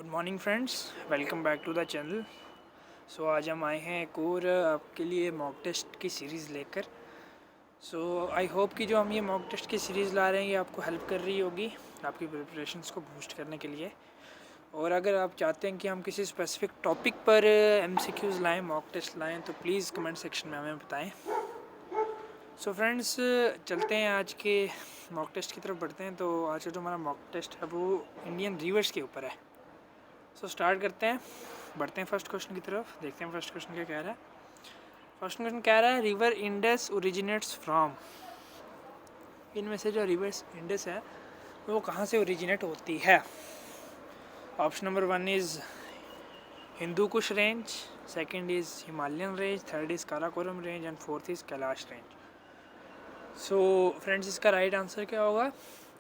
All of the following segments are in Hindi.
Good morning friends, welcome back to the channel. आज हम आए हैं एक और आपके लिए मॉक टेस्ट की सीरीज़ लेकर। आई होप कि जो हम ये मॉक टेस्ट की सीरीज़ ला रहे हैं ये आपको हेल्प कर रही होगी आपकी प्रिपरेशंस को बूस्ट करने के लिए। और अगर आप चाहते हैं कि हम किसी स्पेसिफिक टॉपिक पर MCQs लाएं, मॉक टेस्ट लाएं, तो प्लीज़ कमेंट सेक्शन में हमें बताएं। फ्रेंड्स, चलते हैं आज के मॉक टेस्ट की तरफ बढ़ते हैं। तो आज का जो हमारा मॉक टेस्ट है वो इंडियन रिवर्स के ऊपर है। स्टार्ट करते हैं, बढ़ते हैं फर्स्ट क्वेश्चन की तरफ, देखते हैं फर्स्ट क्वेश्चन क्या कह रहा है। फर्स्ट क्वेश्चन कह रहा है रिवर इंडस ओरिजिनेट्स फ्रॉम। इनमें से जो रिवर इंडस है वो कहाँ से ओरिजिनेट होती है? Option number 1 is Hindu Kush range, second is Himalayan range, third is Karakoram range and fourth is Kailash range. Friends, इसका राइट आंसर क्या होगा?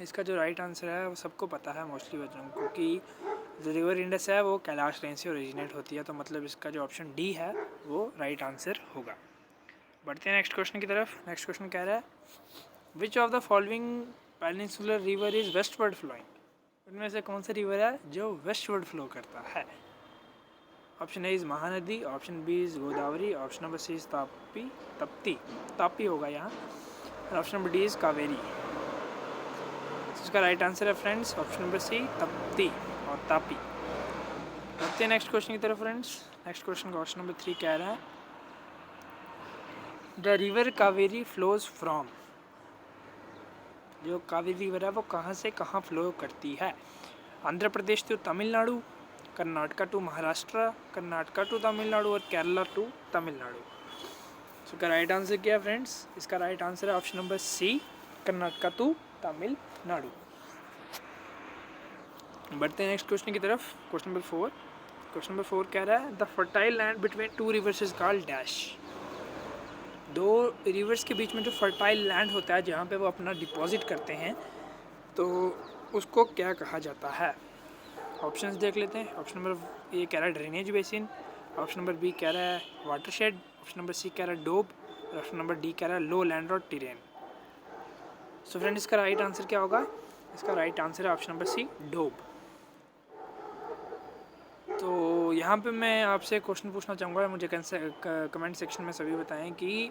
इसका जो राइट आंसर है वो सबको पता है मोस्टली बच्चों को, कि जो रिवर इंडस है वो कैलाश रेंज से ओरिजिनेट होती है। तो मतलब इसका जो ऑप्शन डी है वो राइट आंसर होगा। बढ़ते हैं नेक्स्ट क्वेश्चन की तरफ। नेक्स्ट क्वेश्चन कह रहा है which of the following peninsular river is westward flowing. इनमें से कौन सा रिवर है जो वेस्टवर्ड फ्लो करता है? Option A is Mahanadi, option B is Godavari, option number C is Tapti होगा यहाँ, और option number D is Kaveri. इसका राइट आंसर है friends option number C, Tapti और तापी। बढ़ते हैं नेक्स्ट क्वेश्चन की तरफ friends. Next question question number 3 कह रहा है the river Kaveri flows from. जो कावेरी रिवर है वो कहाँ से कहाँ फ्लो करती है? Andhra Pradesh to Tamil Nadu, Karnataka to Maharashtra, Karnataka to Tamil Nadu और केरला टू तमिलनाडु। इसका राइट आंसर क्या है फ्रेंड्स? इसका राइट आंसर है option number C, Karnataka to Tamil Nadu. बढ़ते हैं नेक्स्ट क्वेश्चन की तरफ। Question number 4। क्वेश्चन नंबर 4 कह रहा है the fertile land between two reverse is called dash. दो रिवर्स के बीच में जो फर्टाइल लैंड होता है जहाँ पे वो अपना डिपॉजिट करते हैं, तो उसको क्या कहा जाता है? ऑप्शंस देख लेते हैं। ऑप्शन नंबर ए कह रहा है drainage basin, option number B कह रहा है वाटरशेड, ऑप्शन नंबर सी कह रहा है डोब, और ऑप्शन नंबर डी कह रहा है लो लैंड और टेरेन। फ्रेंड, इसका राइट आंसर क्या होगा? इसका राइट आंसर है ऑप्शन नंबर सी, डोब। तो यहाँ पे मैं आपसे क्वेश्चन पूछना चाहूँगा, मुझे कमेंट सेक्शन में सभी बताएं कि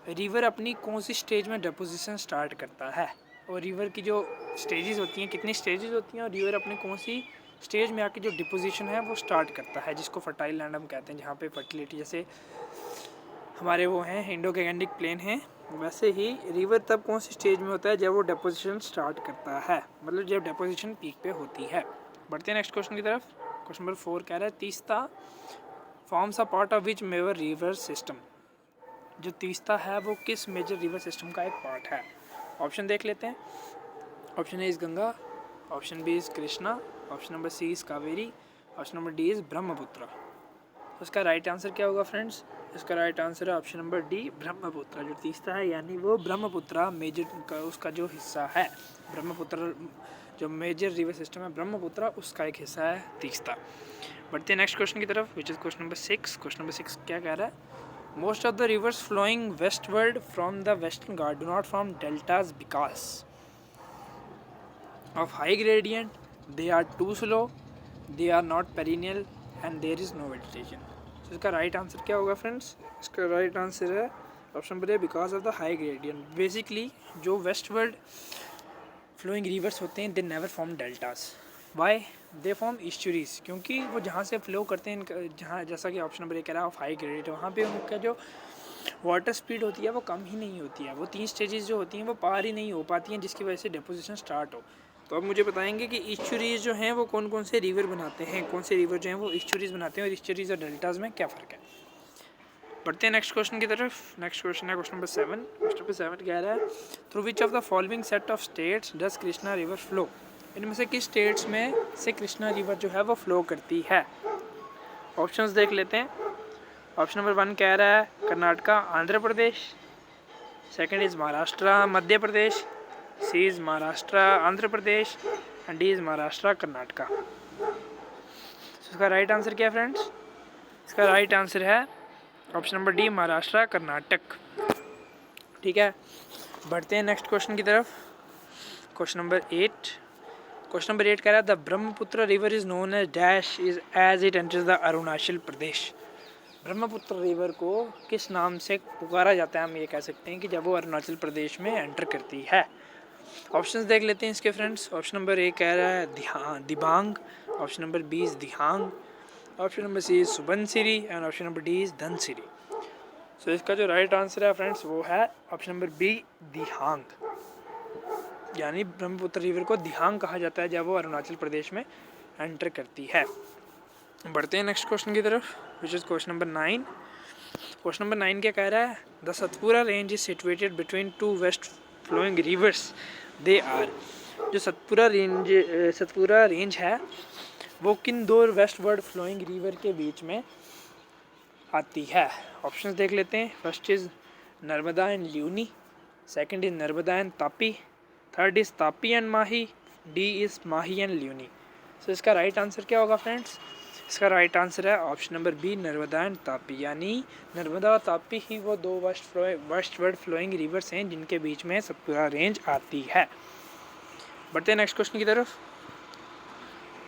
रिवर अपनी कौन सी स्टेज में डिपोजिशन स्टार्ट करता है, और रिवर की जो स्टेजेस होती हैं, कितनी स्टेजेस होती हैं, और रिवर अपनी कौन सी स्टेज में आके जो डिपोजिशन है वो स्टार्ट करता है, जिसको फर्टाइल लैंड हम कहते हैं, जहाँ पे फर्टिलिटी जैसे हमारे वो हैं इंडो गैंजेटिक प्लेन हैं, वैसे ही रिवर तब कौन सी स्टेज में होता है जब वो डिपोजिशन स्टार्ट करता है, मतलब जब डिपोजिशन पीक पे होती है। बढ़ते हैं नेक्स्ट क्वेश्चन की तरफ। क्वेश्चन नंबर 4 कह रहा है Teesta forms a part of which major river system. जो तीस्ता है वो किस मेजर रिवर सिस्टम का एक पार्ट है? ऑप्शन देख लेते हैं। Option A is Ganga, option B is Krishna, option number C is Kaveri, option number D is Brahmaputra. तो इसका राइट आंसर क्या होगा फ्रेंड्स? इसका राइट आंसर है ऑप्शन नंबर डी, ब्रह्मपुत्र। जो तीस्ता है यानी वो ब्रह्मपुत्र मेजर का उसका जो हिस्सा है, ब्रह्मपुत्र जो मेजर रिवर सिस्टम है ब्रह्मपुत्र, उसका एक हिस्सा है तीस्ता। बढ़ते हैं नेक्स्ट क्वेश्चन की तरफ, which is question number 6। Question number 6 क्या कह रहा है most of the rivers flowing westward from the western Ghat do not from deltas because of high gradient, they are too slow, they are not perennial and there is no vegetation. तो इसका राइट आंसर क्या होगा फ्रेंड्स? इसका राइट आंसर है option number A, because of the high gradient. Basically जो वेस्टवर्ड फ्लोइंग रिवर्स होते हैं they never form deltas. Why? They form estuaries, क्योंकि वो जहाँ से फ्लो करते हैं, जहाँ जैसा कि ऑप्शन नंबर ए कह रहा है ऑफ हाई ग्रेडियंट, वहाँ पे उनका जो वाटर स्पीड होती है वो कम ही नहीं होती है, वो 3 स्टेजेस जो होती हैं वो पार ही नहीं हो पाती हैं, जिसकी वजह से डिपोजिशन स्टार्ट हो। तो अब मुझे बताएंगे कि ईस्चुरीज जो हैं वो कौन कौन से रिवर बनाते हैं, कौन से रिवर जो हैं वो ईस्चुरीज बनाते हैं, और ईस्चुरीज और डेल्टाज में क्या फ़र्क है। बढ़ते हैं नेक्स्ट क्वेश्चन की तरफ। नेक्स्ट क्वेश्चन है क्वेश्चन नंबर 7। क्वेश्चन नंबर 7 कह रहा है through which of the following set of states does Krishna river flow. इनमें से किस स्टेट्स में से कृष्णा रिवर जो है वो फ्लो करती है? ऑप्शंस देख लेते हैं। ऑप्शन नंबर 1 कह रहा है Karnataka Andhra Pradesh, second is Maharashtra Madhya Pradesh, C is Maharashtra Andhra Pradesh and D is Maharashtra Karnataka. इसका राइट आंसर क्या है फ्रेंड्स? इसका राइट आंसर है option number D, Maharashtra Karnataka. ठीक है, बढ़ते हैं नेक्स्ट क्वेश्चन की तरफ। Question number 8। क्वेश्चन नंबर 8 कह रहा है the Brahmaputra river is known as dash is as it enters the Arunachal Pradesh. Brahmaputra river को किस नाम से पुकारा जाता है, हम ये कह सकते हैं कि जब वो अरुणाचल प्रदेश में एंटर करती है। ऑप्शंस देख लेते हैं इसके फ्रेंड्स। ऑप्शन नंबर ए कह रहा है Dibang, option number B is Dihang, option number C is Subansiri and option number D is Dhansiri. So इसका जो राइट आंसर है फ्रेंड्स वो है ऑप्शन नंबर बी दिहांग, यानी ब्रह्मपुत्र रिवर को दिहांग कहा जाता है जब वो अरुणाचल प्रदेश में एंटर करती है। बढ़ते हैं नेक्स्ट क्वेश्चन की तरफ, which is question number 9। Question number 9 क्या कह रहा है the Satpura range is situated between two west flowing rivers they are. जो सतपुरा रेंज है वो किन दो वेस्टवर्ड फ्लोइंग रिवर के बीच में आती है। ऑप्शंस देख लेते हैं। First is Narmada and Luni, second is Narmada and Tapi, third is Tapi and Mahi, D is Mahi and Luni. So इसका राइट आंसर क्या होगा फ्रेंड्स? इसका राइट आंसर है option number B Narmada and Tapi, यानी नर्मदा और तापी ही वो दो वेस्टवर्ड फ्लोइंग रिवर्स हैं जिनके बीच में सतपुरा रेंज आती है। बढ़ते हैं नेक्स्ट क्वेश्चन की तरफ।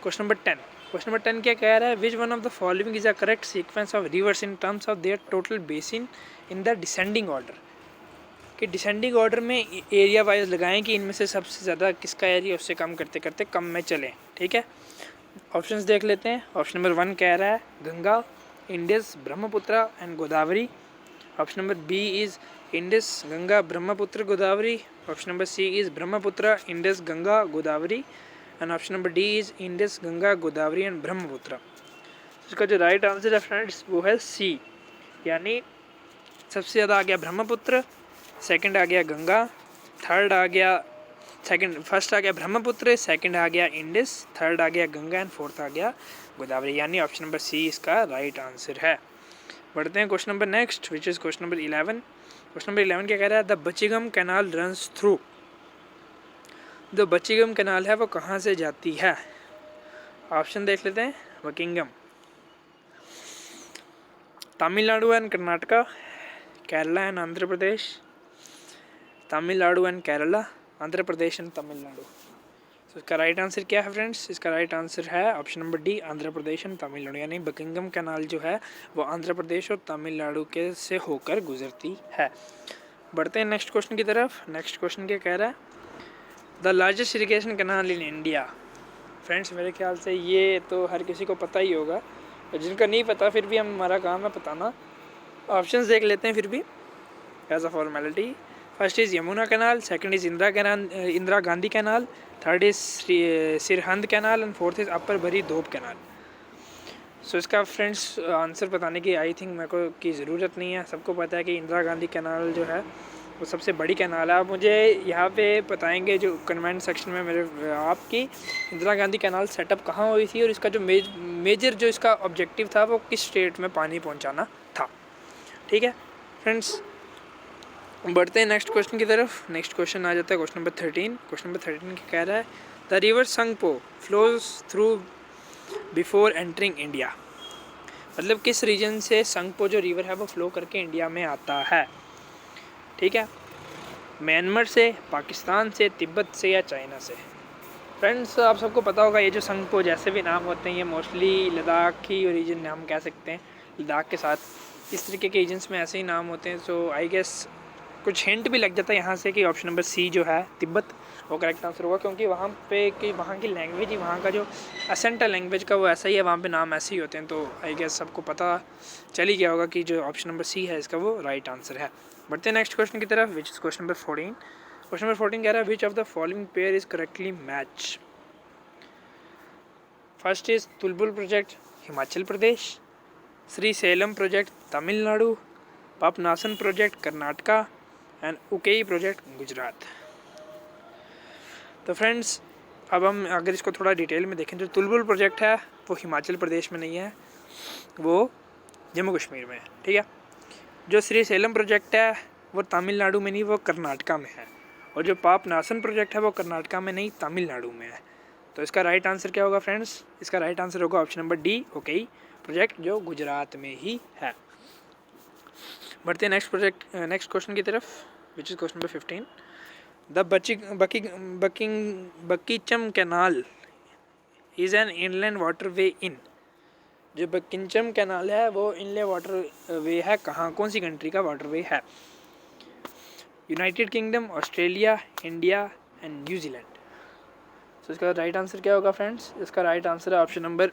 Question number 10। क्वेश्चन नंबर 10 क्या कह रहा है which one of the following is a correct sequence of reverse in terms of their total basin in the descending order. कि डिसेंडिंग ऑर्डर में एरिया वाइज लगाएं कि इनमें से सबसे ज़्यादा किसका एरिया उससे कम करते करते कम में चलें। ठीक है, ऑप्शंस देख लेते हैं। ऑप्शन नंबर 1 कह रहा है Ganga, Indus, Brahmaputra and Godavari. Option number B is Indus, Ganga, Brahmaputra, Godavari. Option number C is Brahmaputra, Indus, Ganga, Godavari and option number D is Indus, Ganga, Godavari and Brahmaputra. इसका जो राइट आंसर है फ्रेंड्स वो है सी, यानी सबसे ज़्यादा आ गया ब्रह्मपुत्र, सेकंड आ गया गंगा, थर्ड आ गया फर्स्ट आ गया ब्रह्मपुत्र, सेकंड आ गया इंडस, थर्ड आ गया गंगा एंड फोर्थ आ गया गोदावरी, यानी ऑप्शन नंबर सी इसका राइट आंसर है। बढ़ते हैं question number next which is question number 11। Question number 11 क्या कह रहा है द बचिगम कैनाल रन्स थ्रू। जो बचिगम कैनाल है वो कहाँ से जाती है। ऑप्शन देख लेते हैं। Buckingham, Tamil Nadu and Karnataka, Kerala and Andhra Pradesh, Tamil Nadu and Kerala, Andhra Pradesh and Tamil Nadu. तो इसका राइट आंसर क्या है फ्रेंड्स? इसका राइट आंसर है option number D Andhra Pradesh and Tamil Nadu, यानी बकिंगम कैनाल जो है वो आंध्र प्रदेश और तमिलनाडु के से होकर गुजरती है। बढ़ते हैं नेक्स्ट क्वेश्चन की तरफ। नेक्स्ट क्वेश्चन क्या कह रहा है the largest irrigation canal in India. Friends मेरे ख्याल से ये तो हर किसी को पता ही होगा, और जिनका नहीं पता फिर भी हमारा काम है बताना। ऑप्शंस देख लेते हैं फिर भी as a formality. First is Yamuna canal, second is Indira Gandhi canal, third is Sirhind canal and fourth is upper Bari Doab canal. सो इसका फ्रेंड्स आंसर बताने की आई थिंक मेरे को की ज़रूरत नहीं है, सबको पता है कि इंदिरा गांधी कैनाल जो है वो सबसे बड़ी कैनाल है। आप मुझे यहाँ पे बताएंगे जो कमेंट सेक्शन में मेरे आपकी इंदिरा गांधी कैनाल सेटअप कहाँ हुई थी और इसका जो मेजर जो इसका ऑब्जेक्टिव था वो किस स्टेट में पानी पहुँचाना था। ठीक है फ्रेंड्स, बढ़ते हैं नेक्स्ट क्वेश्चन की तरफ। नेक्स्ट क्वेश्चन आ जाता है क्वेश्चन नंबर 13। क्वेश्चन नंबर 13 क्या कह रहा है the river Tsangpo flows through before entering India. मतलब किस रीजन से संगपो जो रिवर है वो फ्लो करके इंडिया में आता है। ठीक है, म्यांमार से, पाकिस्तान से, तिब्बत से या चाइना से। फ्रेंड्स आप सबको पता होगा ये जो संगपो जैसे भी नाम होते हैं ये मोस्टली लद्दाख की ओरिजिन हम कह सकते हैं, लद्दाख के साथ इस तरीके के रीजन्स में ऐसे ही नाम होते हैं। सो आई गेस कुछ हिंट भी लग जाता है यहाँ से कि ऑप्शन नंबर सी जो है तिब्बत वो करेक्ट आंसर होगा, क्योंकि वहाँ पे कि वहाँ की लैंग्वेज ही वहाँ का जो एसेंट है लैंग्वेज का वो ऐसा ही है, वहाँ पे नाम ऐसे ही होते हैं। तो आई गेस सबको पता चल ही गया होगा कि जो ऑप्शन नंबर सी है इसका वो राइट आंसर है। बढ़ते हैं नेक्स्ट क्वेश्चन की तरफ which is question number 14। Question number 14 कह रहा है which of the following pair is correctly match. First is Tulbul project Himachal Pradesh, Srisailam project Tamil Nadu, Papanasam project Karnataka and Ukai project Gujarat. तो फ्रेंड्स अब हम अगर इसको थोड़ा डिटेल में देखें, जो तुलबुल प्रोजेक्ट है वो हिमाचल प्रदेश में नहीं है, वो जम्मू कश्मीर में है। ठीक है, जो श्री सेलम प्रोजेक्ट है वो तमिलनाडु में नहीं, वो कर्नाटका में है, और जो पापनासन प्रोजेक्ट है वो कर्नाटका में नहीं तमिलनाडु में है। तो इसका राइट आंसर क्या होगा फ्रेंड्स? इसका राइट आंसर होगा ऑप्शन नंबर डी उकेई प्रोजेक्ट जो गुजरात में ही है। बढ़ते हैं नेक्स्ट क्वेश्चन की तरफ which is question number 15। The Buckingham canal is an inland waterway in, जो बकिंचम कैनाल है वो इनले वाटर वे है कहाँ, कौन सी कंट्री का वाटर वे है? United kingdom, Australia, India and New Zealand. तो इसका राइट आंसर क्या होगा फ्रेंड्स? इसका राइट आंसर है ऑप्शन नंबर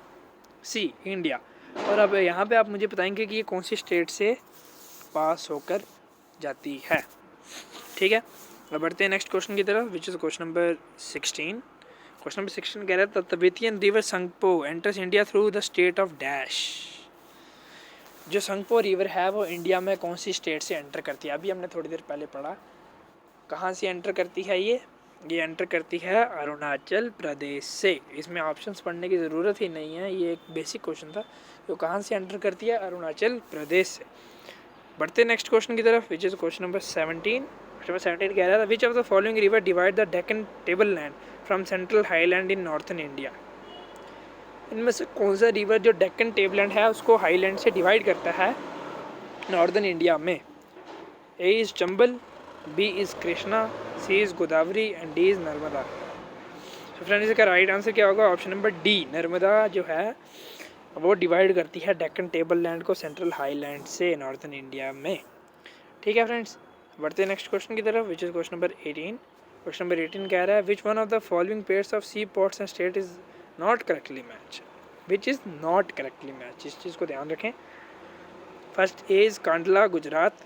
सी, इंडिया। और अब यहाँ पे आप मुझे बताएंगे कि ये कौन सी स्टेट से पास होकर जाती है। ठीक है, अब बढ़ते हैं नेक्स्ट क्वेश्चन की तरफ, which is question number 16। Question number 16 कह रहा था Tibetan river Tsangpo enters India through the state of dash. जो संगपो रिवर है वो इंडिया में कौन सी स्टेट से एंटर करती है? अभी हमने थोड़ी देर पहले पढ़ा, कहाँ से एंटर करती है ये एंटर करती है अरुणाचल प्रदेश से। इसमें ऑप्शंस पढ़ने की ज़रूरत ही नहीं है, ये एक बेसिक क्वेश्चन था। तो कहाँ से एंटर करती है? अरुणाचल प्रदेश से। बढ़ते नेक्स्ट क्वेश्चन की तरफ, which is question number 17। Question number 17 कह रहा था विच of the following river divide the Deccan table land from central highland in northern India. इनमें से कौन सा रिवर जो डेक्कन टेबलैंड है उसको हाईलैंड से डिवाइड करता है नॉर्दर्न इंडिया में? A is Chambal, B is Krishna, C is Godavari and D is Narmada. तो फ्रेंड्स इसका राइट आंसर क्या होगा? ऑप्शन नंबर डी, नर्मदा जो है वो डिवाइड करती है डेक्कन टेबल लैंड को सेंट्रल हाईलैंड से नॉर्थन इंडिया में। ठीक है फ्रेंड्स, बढ़ते हैं नेक्स्ट क्वेश्चन की तरफ, which is question number 18। Question number 18 कह रहा है which one of the following pairs of sea ports and state is not correctly match. Which is not correctly match, इस चीज़ को ध्यान रखें। First A is Kandla Gujarat,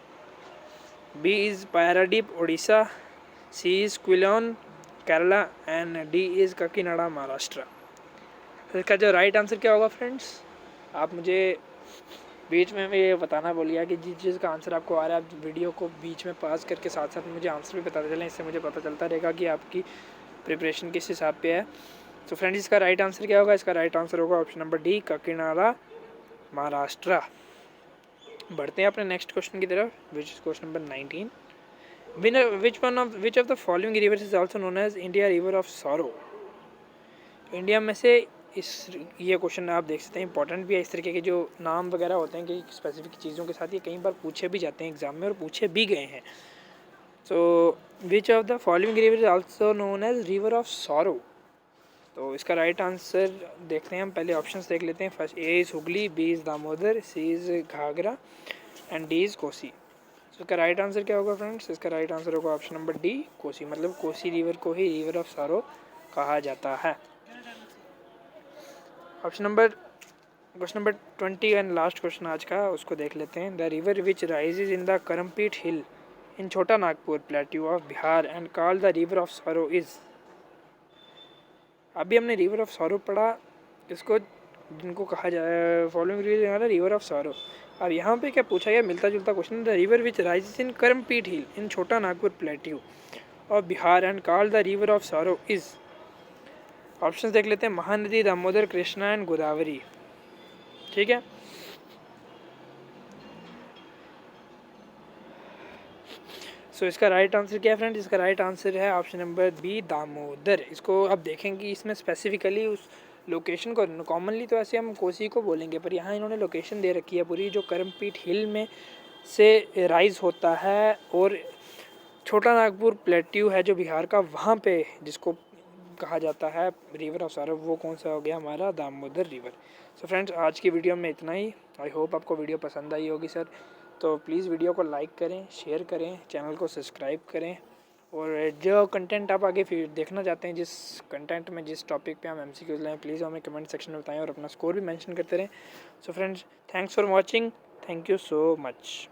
B is Paradip Orissa, C is Quilon Kerala and D is Kakinada Maharashtra. इसका जो राइट आंसर क्या होगा फ्रेंड्स? आप मुझे बीच में ये बताना बोलिए कि जिस चीज़ का आंसर आपको आ रहा है आप वीडियो को बीच में पास करके साथ साथ मुझे आंसर भी बताते चलें, इससे मुझे पता चलता रहेगा कि आपकी प्रिपरेशन किस हिसाब पे है। तो फ्रेंड्स इसका राइट आंसर क्या होगा? इसका राइट आंसर होगा option number D, Kakinada Maharashtra. बढ़ते हैं अपने नेक्स्ट क्वेश्चन की तरफ, which is question number 19। Which of the following rivers is also known as India river of sorrow. India में से ये क्वेश्चन आप देख सकते हैं इंपॉर्टेंट भी है। इस तरीके के जो नाम वगैरह होते हैं कि स्पेसिफिक चीज़ों के साथ ये कई बार पूछे भी जाते हैं एग्जाम में और पूछे भी गए हैं। तो which of the following river is also known as river of sorrow. तो इसका राइट आंसर देखते हैं हम, पहले ऑप्शंस देख लेते हैं। First A is Hooghly, B is Damodar, C is Ghaghara and D is Kosi. तो इसका राइट आंसर क्या होगा फ्रेंड्स? इसका राइट आंसर होगा ऑप्शन नंबर डी, कोसी। मतलब कोसी रिवर को ही रिवर ऑफ सॉरो कहा जाता है। Option number question number 20 and last question आज का, उसको देख लेते हैं। The river which rises in the Karampeet hill in Chota Nagpur plateau of Bihar and called the river of sorrow is. अभी हमने रिवर ऑफ सॉरो पढ़ा, इसको जिनको कहा जाए फॉलोइंग रिवर ऑफ सॉरो। अब यहाँ पे क्या पूछा गया? मिलता जुलता question. The river which rises in Karampeet hill in Chota Nagpur plateau of Bihar and called the river of sorrow is. Option देख लेते हैं, महानदी, दामोदर, कृष्णा एंड गोदावरी। ठीक है, सो इसका राइट आंसर क्या है फ्रेंड्स? इसका राइट आंसर है ऑप्शन नंबर बी, दामोदर। इसको अब देखेंगे इसमें स्पेसिफिकली उस लोकेशन को, कॉमनली तो ऐसे हम कोसी को बोलेंगे पर यहाँ इन्होंने लोकेशन दे रखी है पूरी, जो करमपीट हिल में से राइज होता है और छोटा नागपुर प्लेट्यू है जो बिहार का, वहाँ पे जिसको कहा जाता है रिवर ऑफ सॉरो, वो कौन सा हो गया? हमारा दामोदर रिवर। सो फ्रेंड्स आज की वीडियो में इतना ही। आई होप आपको वीडियो पसंद आई होगी सर। तो प्लीज़ वीडियो को लाइक करें, शेयर करें, चैनल को सब्सक्राइब करें और जो कंटेंट आप आगे फिर देखना चाहते हैं, जिस कंटेंट में जिस टॉपिक पे हम MCQs लाएँ, प्लीज़ हमें कमेंट सेक्शन में बताएं और अपना स्कोर भी मेंशन करते रहें। So friends thanks for watching, thank you so much.